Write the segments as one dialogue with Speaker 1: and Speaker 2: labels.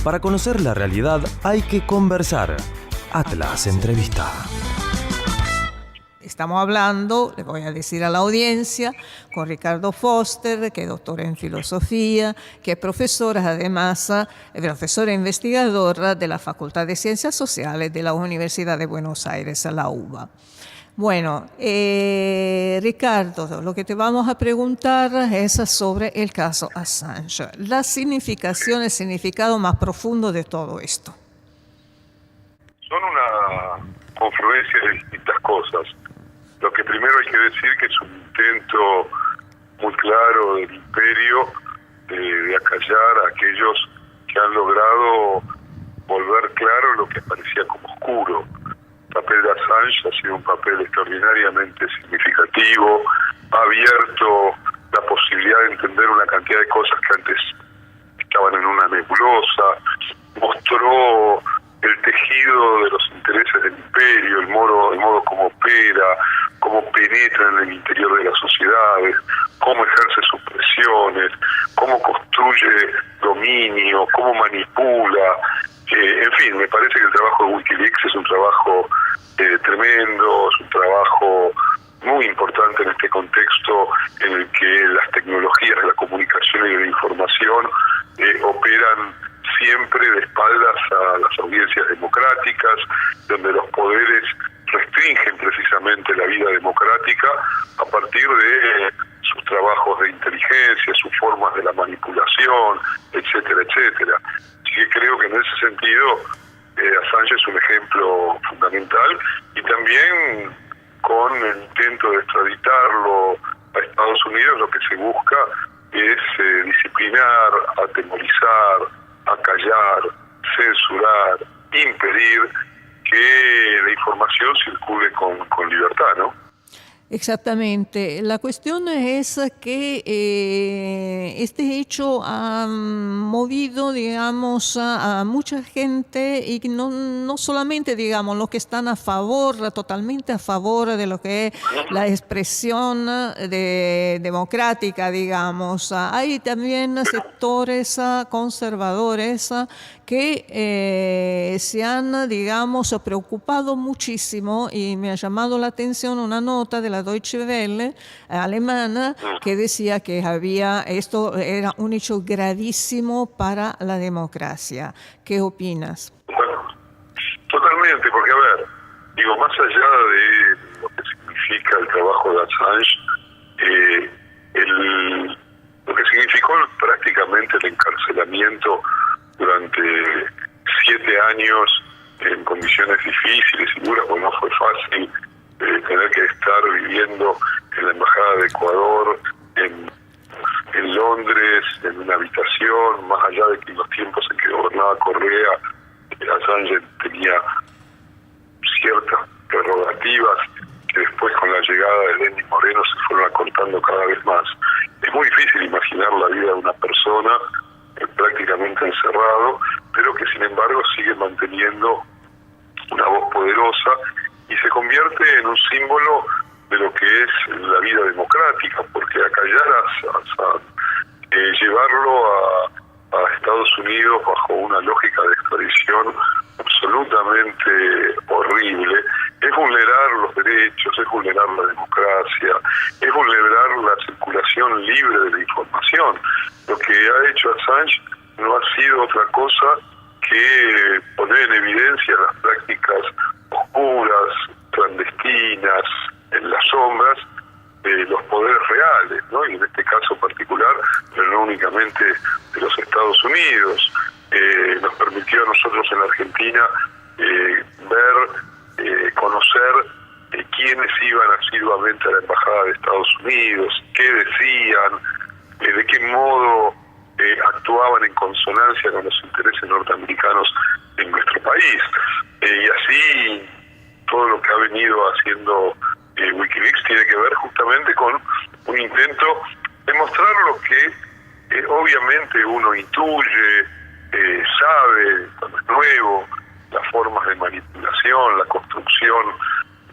Speaker 1: Para conocer la realidad hay que conversar. Atlas Entrevista.
Speaker 2: Estamos hablando, le voy a decir a la audiencia, con Ricardo Foster, que es doctor en filosofía, que es profesora, además, profesora investigadora de la Facultad de Ciencias Sociales de la Universidad de Buenos Aires, la UBA. Bueno, Ricardo, lo que te vamos a preguntar es sobre el caso Assange. La significación, el significado más profundo de todo esto.
Speaker 3: Son una confluencia de distintas cosas. Lo que primero hay que decir que es un intento muy claro del imperio de acallar a aquellos que han logrado volver claro lo que parecía como oscuro. El papel de Assange ha sido un papel extraordinariamente significativo, ha abierto la posibilidad de entender una cantidad de cosas que antes estaban en una nebulosa, mostró el tejido de los intereses del imperio, el modo como opera, cómo penetra en el interior de las sociedades, cómo ejerce sus presiones, cómo construye dominio, cómo manipula. En fin, me parece que el trabajo de Wikileaks es un trabajo tremendo, es un trabajo muy importante en este contexto en el que las tecnologías de la comunicación y de la información operan siempre de espaldas a las audiencias democráticas, donde los poderes restringen precisamente la vida democrática a partir de sus trabajos de inteligencia, sus formas de la manipulación, etcétera, etcétera. Así que creo que en ese sentido Assange es un ejemplo fundamental, y también con el intento de extraditarlo a Estados Unidos lo que se busca es disciplinar, atemorizar, acallar, censurar, impedir que la información circule con libertad, ¿no?
Speaker 2: Exactamente. La cuestión es que este hecho ha movido, digamos, a mucha gente, y no solamente, digamos, los que están a favor, totalmente a favor de lo que es la expresión democrática, digamos. Hay también sectores conservadores que se han, digamos, preocupado muchísimo, y me ha llamado la atención una nota de la Deutsche Welle alemana que decía que esto era un hecho gravísimo para la democracia. ¿Qué opinas?
Speaker 3: Bueno, totalmente, porque más allá de lo que significa el trabajo de Assange, lo que significó prácticamente el encarcelamiento durante 7 años en condiciones difíciles y duras, porque no fue fácil tener que estar viviendo en la Embajada de Ecuador, en Londres, en una habitación, más allá de que en los tiempos en que gobernaba Correa, Assange tenía ciertas prerrogativas que después, con la llegada de Lenín Moreno, se fueron acortando cada vez más. Es muy difícil imaginar la vida de una persona prácticamente encerrado, pero que sin embargo sigue manteniendo una voz poderosa y se convierte en un símbolo de lo que es la vida democrática, porque acallar a llevarlo a Estados Unidos bajo una lógica de extradición absolutamente horrible, es vulnerar los derechos, es vulnerar la democracia, es vulnerar la circulación libre de la información. Lo que ha hecho Assange no ha sido otra cosa que poner en evidencia las prácticas oscuras, clandestinas, en las sombras de los poderes reales, ¿no? Y en este caso particular, pero no únicamente de los Estados Unidos. Nos permitió a nosotros en la Argentina conocer quiénes iban asiduamente a la Embajada de Estados Unidos, qué decían, de qué modo actuaban en consonancia con los intereses norteamericanos en nuestro país. Y así todo lo que ha venido haciendo Wikileaks tiene que ver justamente con un intento de mostrar lo que obviamente uno intuye, sabe cuando es nuevo, las formas de manipulación, la construcción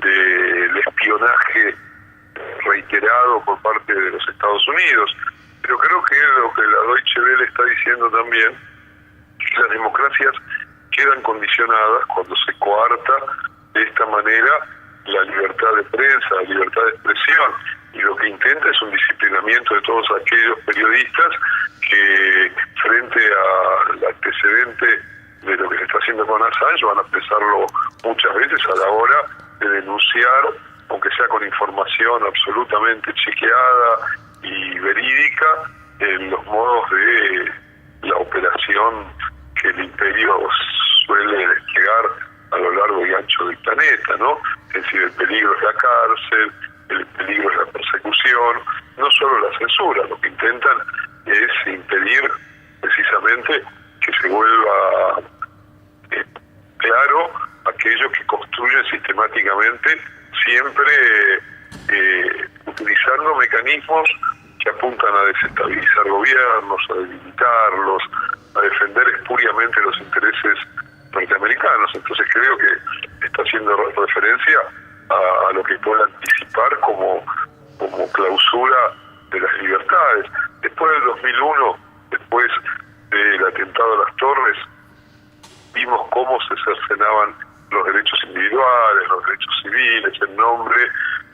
Speaker 3: del espionaje reiterado por parte de los Estados Unidos. Pero creo que lo que la Deutsche Welle está diciendo también que las democracias quedan condicionadas cuando se coarta de esta manera la libertad de prensa, la libertad de expresión, y lo que intenta es un disciplinamiento de todos aquellos periodistas que, frente al antecedente de lo que se está haciendo con Assange, van a pensarlo muchas veces a la hora de denunciar, aunque sea con información absolutamente chequeada y verídica, en los modos de la operación que el imperio suele desplegar a lo largo y ancho del planeta, ¿no? Es decir, el peligro es la cárcel, el peligro es la persecución, no solo la censura. Lo que intentan es impedir precisamente que se vuelva claro aquello que construyen sistemáticamente, siempre utilizando mecanismos que apuntan a desestabilizar gobiernos, a debilitarlos, a defender espuriamente los intereses norteamericanos. Entonces creo que está haciendo referencia a lo que puede anticipar como clausura de las libertades. Después del 2001, después del atentado a las Torres, vimos cómo se cercenaban los derechos individuales, los derechos civiles, en nombre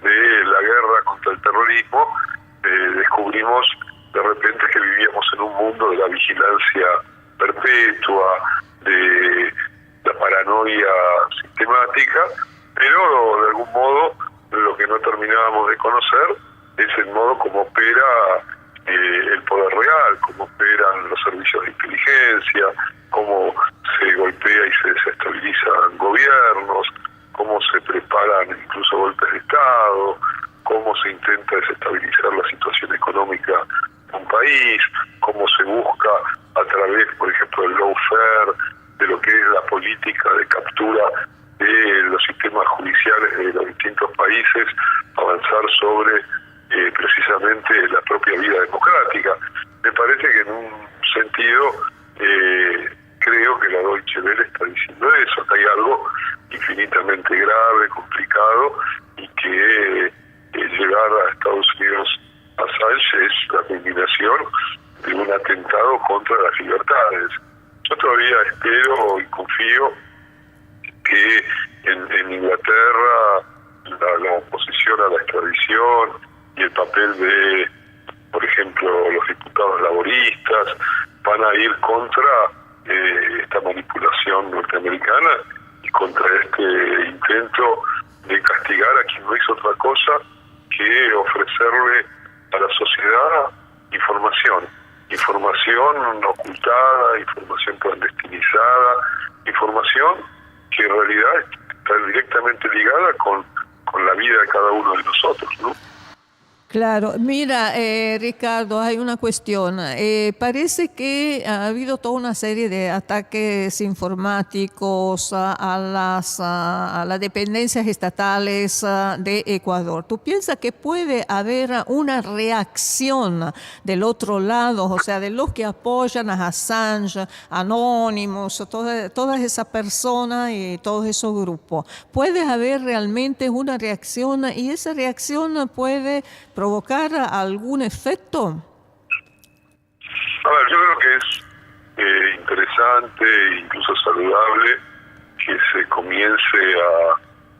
Speaker 3: de la guerra contra el terrorismo. Descubrimos de repente que vivíamos en un mundo de la vigilancia perpetua, de la paranoia sistemática, pero de algún modo lo que no terminábamos de conocer es el modo como opera el poder real, cómo operan los servicios de inteligencia, cómo se golpea y se desestabilizan gobiernos, cómo se preparan incluso golpes de Estado, cómo se intenta desestabilizar la situación económica de un país, cómo se busca a través, por ejemplo, del lawfare, de lo que es la política de captura de los sistemas judiciales de los distintos países, avanzar sobre precisamente la propia vida democrática. Me parece que en un sentido creo que la Deutsche Welle está diciendo eso, que hay algo infinitamente grave, complicado, y que llegar a Estados Unidos a Assange es la culminación de un atentado contra las libertades. Yo todavía espero y confío que en Inglaterra la oposición a la extradición y el papel de, por ejemplo, los diputados laboristas van a ir contra esta manipulación norteamericana y contra este intento de castigar a quien no hizo otra cosa que ofrecerle a la sociedad información ocultada, información clandestinizada, información que en realidad está directamente ligada con la vida de cada uno de nosotros, ¿no?
Speaker 2: Claro, mira, Ricardo, hay una cuestión. Parece que ha habido toda una serie de ataques informáticos a las dependencias estatales de Ecuador. ¿Tú piensas que puede haber una reacción del otro lado, o sea, de los que apoyan a Assange, Anonymous, todas esas personas y todos esos grupos? ¿Puede haber realmente una reacción y esa reacción puede provocar algún efecto?
Speaker 3: A ver, yo creo que es interesante e incluso saludable que se comience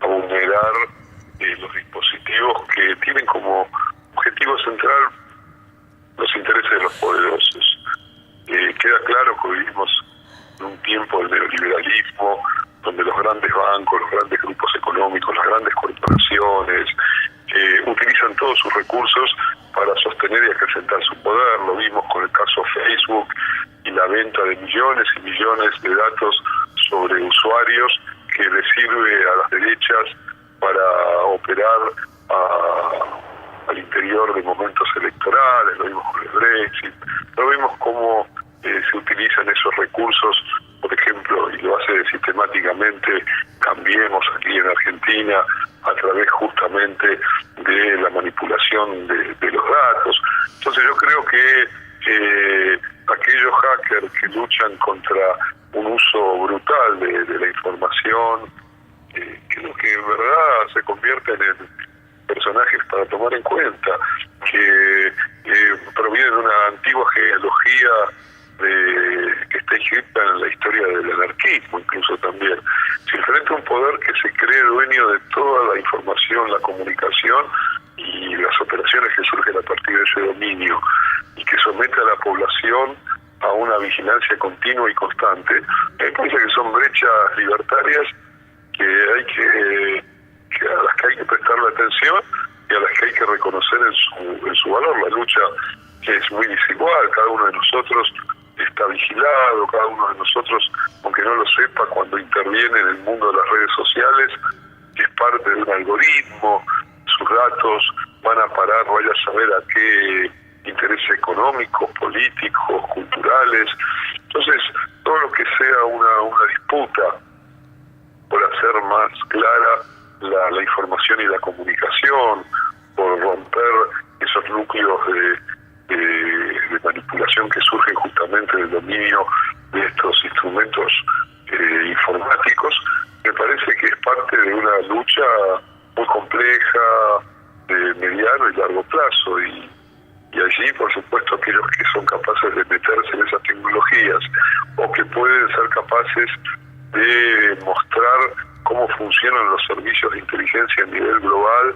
Speaker 3: a vulnerar los dispositivos que tienen como objetivo central los intereses de los poderosos. Queda claro que vivimos en un tiempo del neoliberalismo, donde los grandes bancos, los grandes grupos económicos, las grandes corporaciones utilizan todos sus recursos para sostener y acrecentar su poder. Lo vimos con el caso Facebook y la venta de millones y millones de datos sobre usuarios que les sirve a las derechas para operar al interior de momentos electorales. Lo vimos con el Brexit, lo vimos cómo se utilizan esos recursos, por ejemplo, y lo hace sistemáticamente Cambiemos aquí en Argentina, a través justamente de la manipulación de los datos. Entonces yo creo que aquellos hackers que luchan contra un uso brutal de la información, creo que en verdad se convierten en personajes para tomar en cuenta, que provienen de una antigua genealogía que está inscrita en la historia del anarquismo, incluso también. Si frente a un poder que se cree dueño de toda la información, la comunicación y las operaciones que surgen a partir de ese dominio, y que somete a la población a una vigilancia continua y constante, me parece que son brechas libertarias que hay a las que hay que prestarle atención y a las que hay que reconocer en su valor. La lucha es muy desigual, cada uno de nosotros está vigilado, cada uno de nosotros, aunque no lo sepa, cuando interviene en el mundo de las redes sociales, es parte de un algoritmo, sus datos van a parar, vaya a saber a qué intereses económicos, políticos, culturales. Entonces, todo lo que sea una disputa por hacer más clara la información y la comunicación, por romper esos núcleos de manipulación que surgen justamente del dominio de estos instrumentos informáticos, me parece que es parte de una lucha muy compleja de mediano y largo plazo, y allí, por supuesto, aquellos que son capaces de meterse en esas tecnologías o que pueden ser capaces de mostrar cómo funcionan los servicios de inteligencia a nivel global,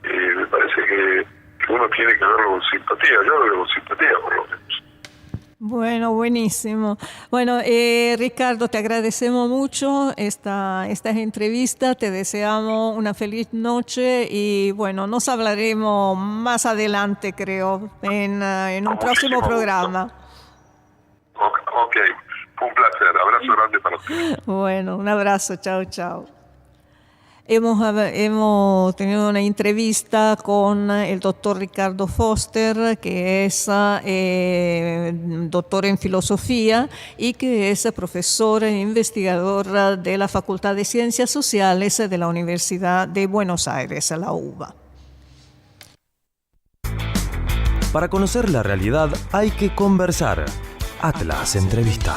Speaker 3: me parece que uno tiene que verlo con simpatía. Yo lo veo con simpatía, por lo menos.
Speaker 2: Bueno, buenísimo. Bueno, Ricardo, te agradecemos mucho esta entrevista, te deseamos una feliz noche y bueno, nos hablaremos más adelante, creo, en un próximo programa.
Speaker 3: Ok, fue un placer. Abrazo grande para ustedes.
Speaker 2: Bueno, un abrazo, chao, chao. Hemos tenido una entrevista con el doctor Ricardo Foster, que es doctor en filosofía y que es profesor e investigador de la Facultad de Ciencias Sociales de la Universidad de Buenos Aires, la UBA.
Speaker 1: Para conocer la realidad hay que conversar. Atlas Entrevista.